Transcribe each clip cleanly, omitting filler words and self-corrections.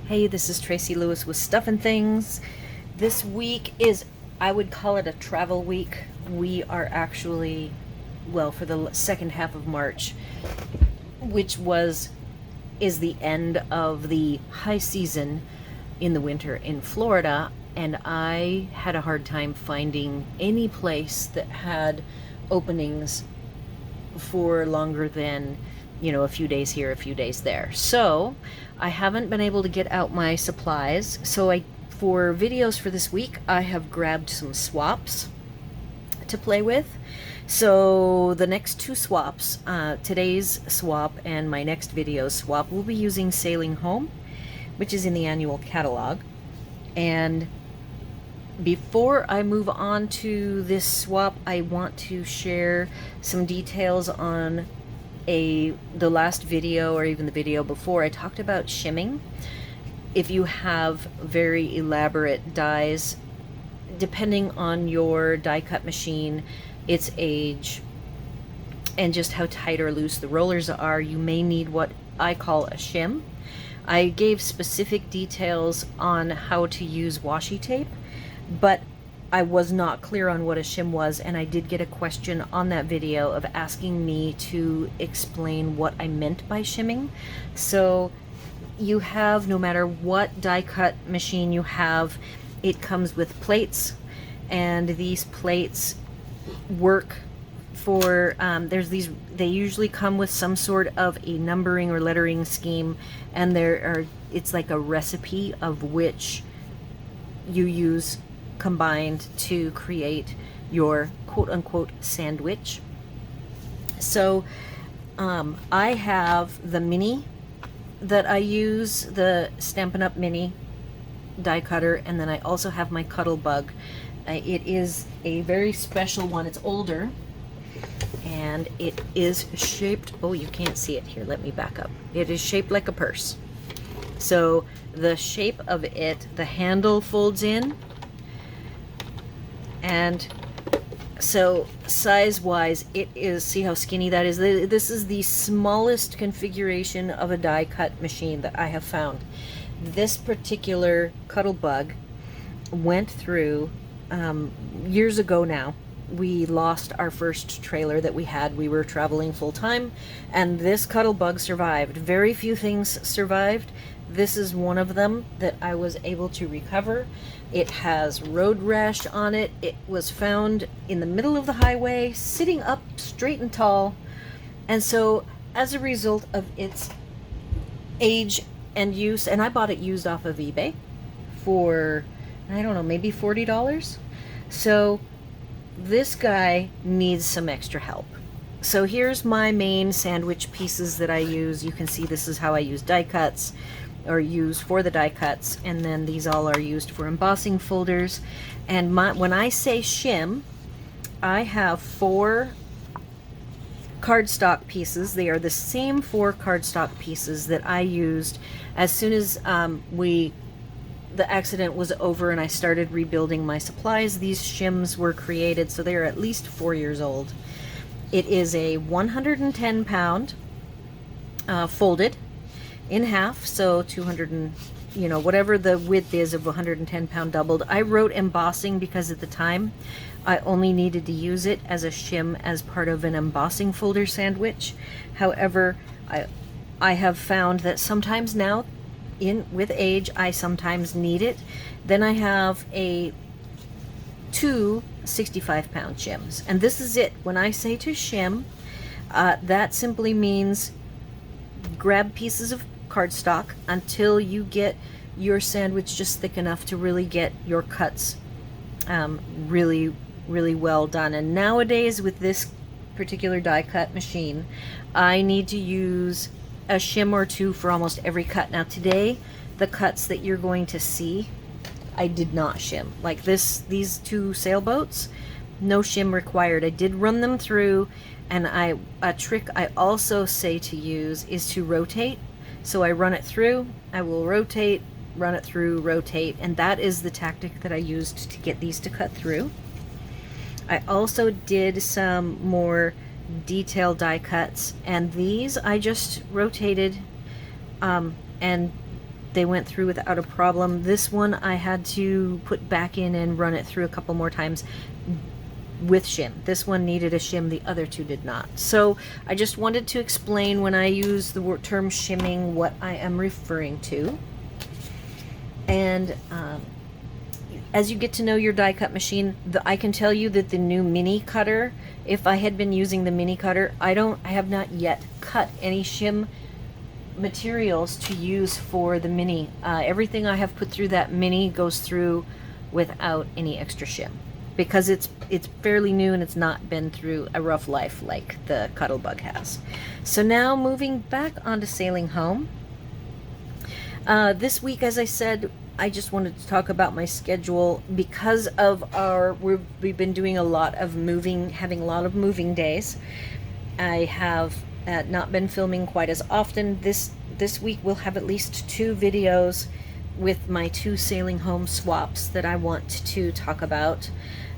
Hey, this is Tracy Lewis with Stuff and Things. This week is, I would call it a travel week. We are actually, well, for the second half of March, which is the end of the high season in the winter in Florida, and I had a hard time finding any place that had openings for longer than, a few days here, a few days there. So I haven't been able to get out my supplies. So for videos for this week, I have grabbed some swaps to play with. So the next two swaps, today's swap and my next video's swap, we'll be using Sailing Home, which is in the annual catalog. And before I move on to this swap, I want to share some details on the last video, or even the video before. I talked about shimming. If you have very elaborate dies, depending on your die cut machine, its age, and just how tight or loose the rollers are, you may need what I call a shim. I gave specific details on how to use washi tape, but I was not clear on what a shim was, and I did get a question on that video of asking me to explain what I meant by shimming. So you have, no matter what die cut machine you have, it comes with plates, and these plates work for, they usually come with some sort of a numbering or lettering scheme, and it's like a recipe of which you use combined to create your quote-unquote sandwich. So I have the mini that I use, the Stampin' Up! Mini die cutter, and then I also have my Cuddle Bug. It is a very special one. It's older, and it is shaped, oh, you can't see it here, let me back up. It is shaped like a purse. So the shape of it, the handle folds in, and so size-wise, it is, see how skinny that is? This is the smallest configuration of a die cut machine that I have found. This particular Cuddle Bug went through, years ago now, we lost our first trailer that we had. We were traveling full-time, and this Cuddle Bug survived. Very few things survived. This is one of them that I was able to recover. It has road rash on it. It was found in the middle of the highway, sitting up straight and tall. And so as a result of its age and use, and I bought it used off of eBay for, I don't know, maybe $40. So this guy needs some extra help. So here's my main sandwich pieces that I use. You can see this is how I use die cuts, or use for the die cuts, and then these all are used for embossing folders. And when I say shim, I have 4 cardstock pieces. They are the same 4 cardstock pieces that I used as soon as the accident was over and I started rebuilding my supplies. These shims were created, so they are at least 4 years old. It is a 110 pound folded in half, so 200 and, whatever the width is of 110 pound doubled. I wrote embossing because at the time I only needed to use it as a shim as part of an embossing folder sandwich. However, I have found that sometimes now, with age, I sometimes need it. Then I have two 65 pound shims, and this is it. When I say to shim, that simply means grab pieces of cardstock until you get your sandwich just thick enough to really get your cuts really, really well done. And nowadays, with this particular die cut machine, I need to use a shim or two for almost every cut. Now today, the cuts that you're going to see, I did not shim. Like these 2 sailboats, no shim required. I did run them through, and a trick I also say to use is to rotate. So I run it through, I will rotate, run it through, rotate, and that is the tactic that I used to get these to cut through. I also did some more detail die cuts, and these I just rotated, and they went through without a problem. This one I had to put back in and run it through a couple more times with shim. This one needed a shim, the other two did not. So I just wanted to explain when I use the term shimming what I am referring to. And as you get to know your die cut machine, I can tell you that the new mini cutter, if I had been using the mini cutter, I have not yet cut any shim materials to use for the mini. Everything I have put through that mini goes through without any extra shim, because it's fairly new and it's not been through a rough life like the Cuttlebug has. So now moving back onto sailing home. This week, as I said, I just wanted to talk about my schedule because of we've been doing a lot of moving, having a lot of moving days. I have not been filming quite as often. This week we'll have at least 2 videos with my 2 sailing home swaps that I want to talk about.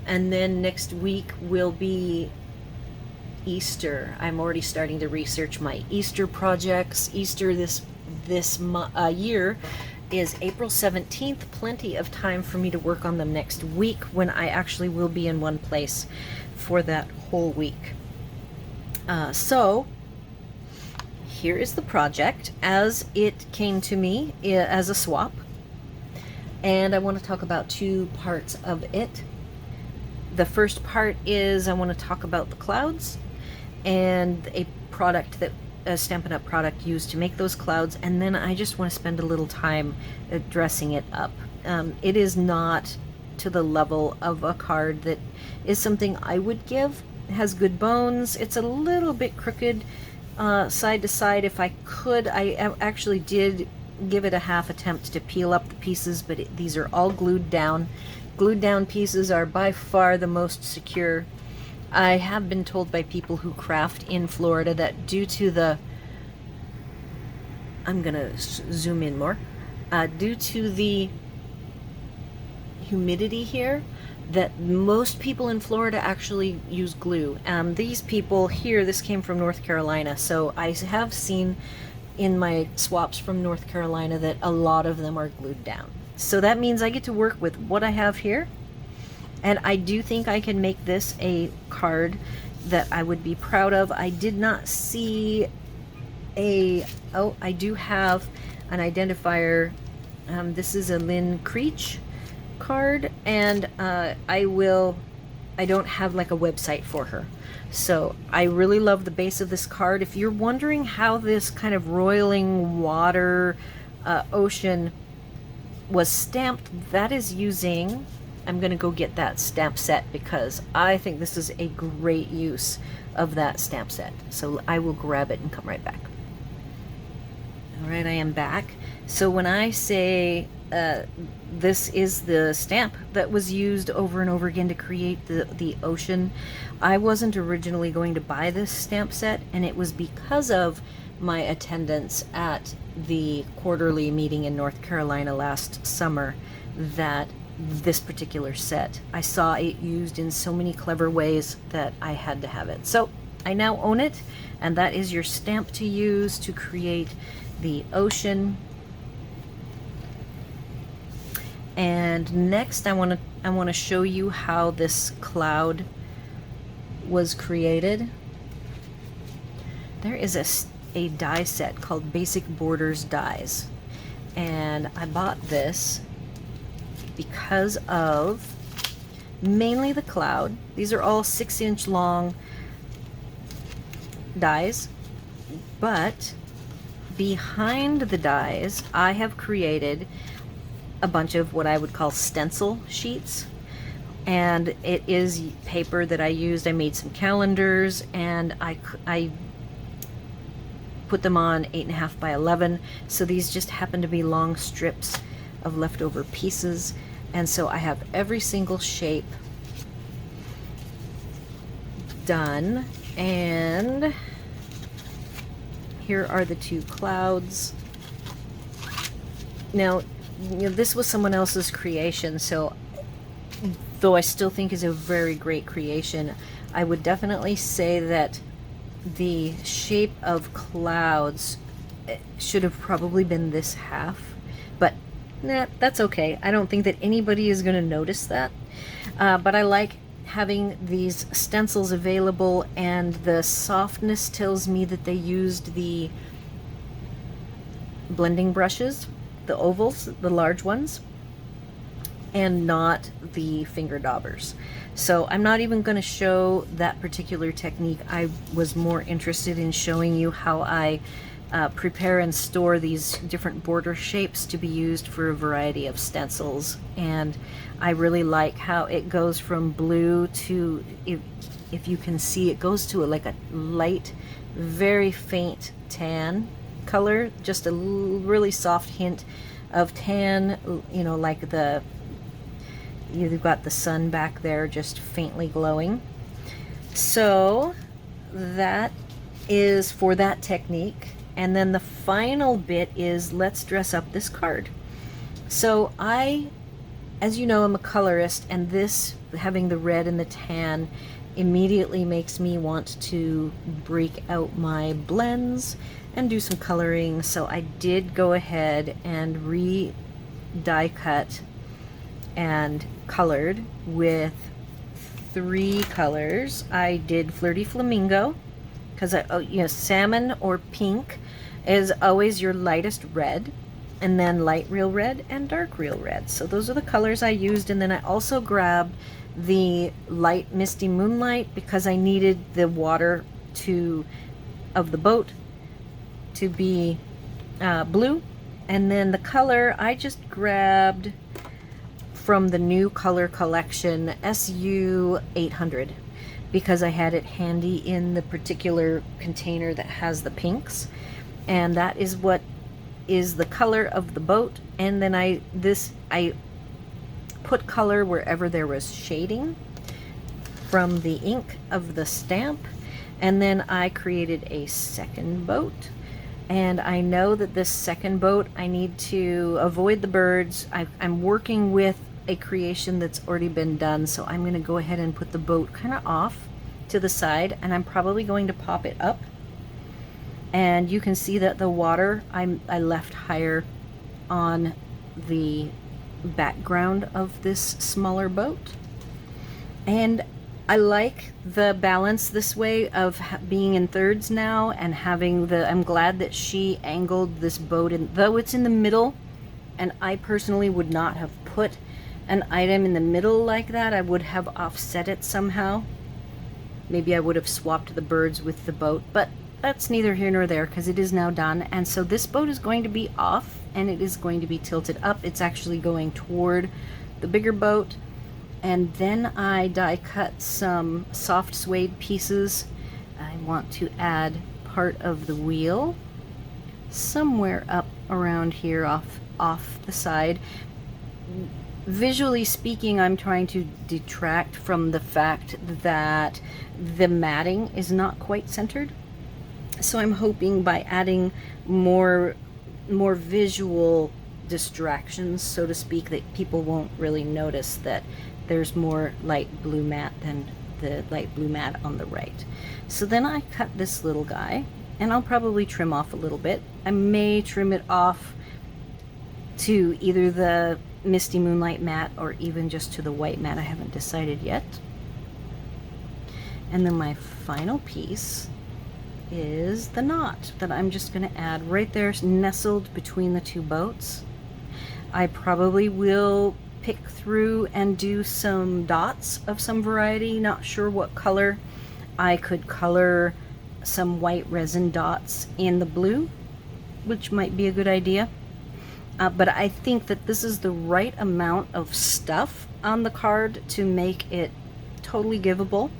And then next week will be Easter. I'm already starting to research my Easter projects. Easter this year is April 17th. Plenty of time for me to work on them next week, when I actually will be in one place for that whole week. So here is the project as it came to me as a swap, and I want to talk about 2 parts of it. The first part is I want to talk about the clouds and a product that a Stampin' Up! Product used to make those clouds, and then I just want to spend a little time dressing it up. It is not to the level of a card that is something I would give. It has good bones. It's a little bit crooked side to side. If I could, I actually did give it a half attempt to peel up the pieces, but these are all glued down. Glued down pieces are by far the most secure. I have been told by people who craft in Florida that due to the, I'm gonna zoom in more, due to the humidity here, that most people in Florida actually use glue. These people here, this came from North Carolina, so I have seen in my swaps from North Carolina that a lot of them are glued down. So that means I get to work with what I have here. And I do think I can make this a card that I would be proud of. I did not see I do have an identifier. This is a Lynn Creech card, and I don't have like a website for her. So I really love the base of this card. If you're wondering how this kind of roiling water ocean was stamped, that is using, I'm going to go get that stamp set because I think this is a great use of that stamp set. So I will grab it and come right back. All right, I am back. So when I say this is the stamp that was used over and over again to create the ocean, I wasn't originally going to buy this stamp set, and it was because of my attendance at the quarterly meeting in North Carolina last summer that this particular set, I saw it used in so many clever ways that I had to have it. So I now own it, and that is your stamp to use to create the ocean. And next I want to show you how this cloud was created. There is a die set called Basic Borders Dies, and I bought this because of mainly the cloud. These are all 6-inch long dies, but behind the dies I have created a bunch of what I would call stencil sheets, and it is paper that I used. I made some calendars, and I put them on 8.5 by 11, so these just happen to be long strips of leftover pieces. And so I have every single shape done, and here are the 2 clouds. Now, this was someone else's creation, so though I still think is a very great creation, I would definitely say that the shape of clouds should have probably been this half, but nah, that's okay. I don't think that anybody is going to notice that. But I like having these stencils available, and the softness tells me that they used the blending brushes, the ovals, the large ones, and not the finger daubers. So I'm not even going to show that particular technique. I was more interested in showing you how I prepare and store these different border shapes to be used for a variety of stencils. And I really like how it goes from blue to, if you can see, it goes to like a light, very faint tan color, just a really soft hint of tan, you know, like you've got the sun back there just faintly glowing. So that is for that technique. And then the final bit is, let's dress up this card. So I, as you know, I'm a colorist, and this, having the red and the tan, immediately makes me want to break out my blends and do some coloring. So I did go ahead and die cut and colored with 3 colors. I did Flirty Flamingo, because salmon or pink is always your lightest red, and then light real red and dark real red. So those are the colors I used. And then I also grabbed the light Misty Moonlight, because I needed the water of the boat to be blue. And then the color I just grabbed from the new color collection, SU 800, because I had it handy in the particular container that has the pinks. And that is what is the color of the boat. And then I put color wherever there was shading from the ink of the stamp. And then I created a second boat. And I know that this second boat, I need to avoid the birds. I'm working with a creation that's already been done, so I'm going to go ahead and put the boat kind of off to the side, and I'm probably going to pop it up. And you can see that the water I left higher on the background of this smaller boat. And I like the balance this way of being in thirds now, and having I'm glad that she angled this boat, and though it's in the middle, and I personally would not have put an item in the middle like that, I would have offset it somehow. Maybe I would have swapped the birds with the boat, but that's neither here nor there, because it is now done. And so this boat is going to be off, and it is going to be tilted up. It's actually going toward the bigger boat. And then I die cut some soft suede pieces. I want to add part of the wheel somewhere up around here off the side. Visually speaking, I'm trying to detract from the fact that the matting is not quite centered. So I'm hoping by adding more visual distractions, so to speak, that people won't really notice that there's more light blue matte than the light blue matte on the right. So then I cut this little guy, and I'll probably trim off a little bit. I may trim it off to either the Misty Moonlight matte or even just to the white matte. I haven't decided yet. And then my final piece is the knot that I'm just going to add right there, nestled between the two boats. I probably will pick through and do some dots of some variety. Not sure what color. I could color some white resin dots in the blue, which might be a good idea. But I think that this is the right amount of stuff on the card to make it totally giveable.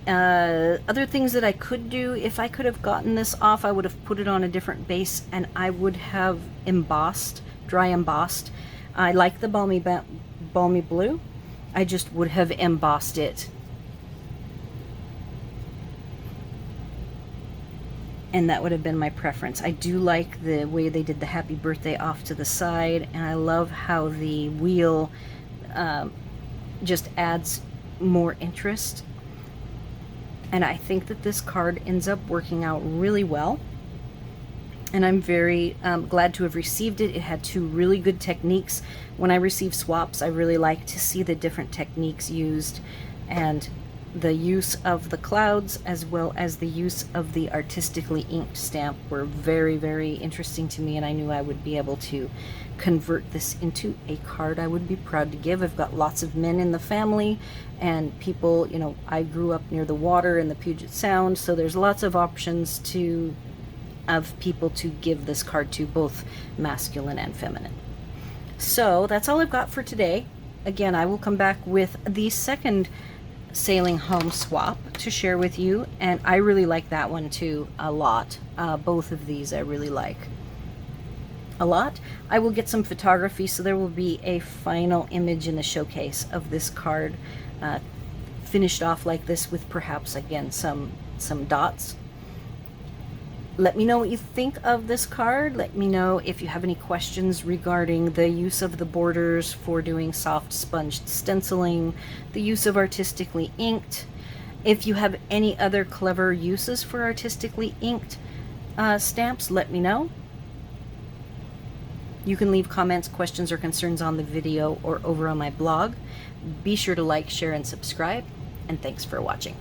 Other things that I could do, if I could have gotten this off, I would have put it on a different base, and I would have embossed, dry embossed. I like the balmy blue. I just would have embossed it. And that would have been my preference. I do like the way they did the happy birthday off to the side, and I love how the wheel just adds more interest. And I think that this card ends up working out really well. and I'm very glad to have received it. It had two really good techniques. When I receive swaps, I really like to see the different techniques used, and the use of the clouds as well as the use of the artistically inked stamp were very, very interesting to me, and I knew I would be able to convert this into a card I would be proud to give. I've got lots of men in the family and people, you know, I grew up near the water in the Puget Sound, so there's lots of options of people to give this card to, both masculine and feminine. So that's all I've got for today. Again, I will come back with the second Sailing Home swap to share with you, and I really like that one too a lot. Both of these I really like a lot. I will get some photography, so there will be a final image in the showcase of this card, finished off like this with perhaps again some dots. Let me know what you think of this card. Let me know if you have any questions regarding the use of the borders for doing soft sponged stenciling, the use of artistically inked. If you have any other clever uses for artistically inked stamps, let me know. You can leave comments, questions, or concerns on the video or over on my blog. Be sure to like, share, and subscribe, and thanks for watching.